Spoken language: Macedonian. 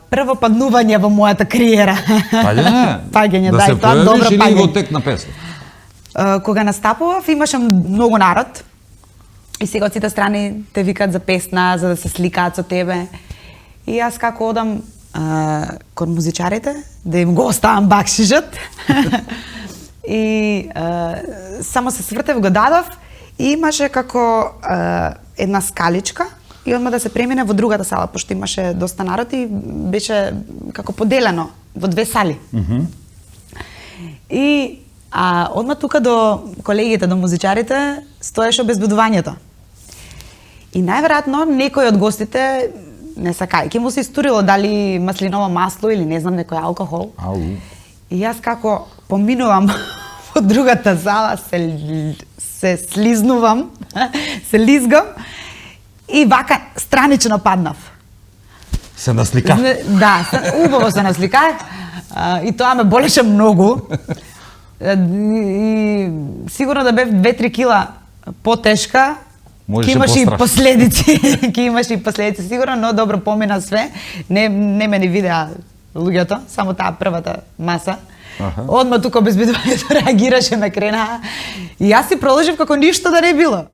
прво паднување во мојата кариера. Паѓање, да, и тоа добро паѓање. Да се појавиш или во тек на песен? Кога настапував, имаше многу народ и сега од сите страни те викаат за песна, за да се сликаат со тебе. И јас како одам кон музичарите, да им го оставам бакшишот. И само се свртев, го дадов и имаше како една скаличка и одма да се премине во другата сала, пошто имаше доста народ и беше како поделено во две сали. И одма тука до колегите, до музичарите, стоеше обезбедувањето. И најверојатно некој од гостите, не сакајќи му се истурило дали маслиново масло или не знам некој алкохол. И јас како поминувам во другата зала, се слизнувам, се лизгам и вака странично паднав. Се наслика? Да, убаво се насликаев и тоа ме болеше многу. И сигурно да бев 2-3 кила потешка, ќе имаше и последици. Ќе имаше и последици сигурно, но добро помина све. Не ме ни видеа луѓето, само таа првата маса. Одма тука обезбедувањето реагираше, ме крена. И јас си продолжив како ништо да не било.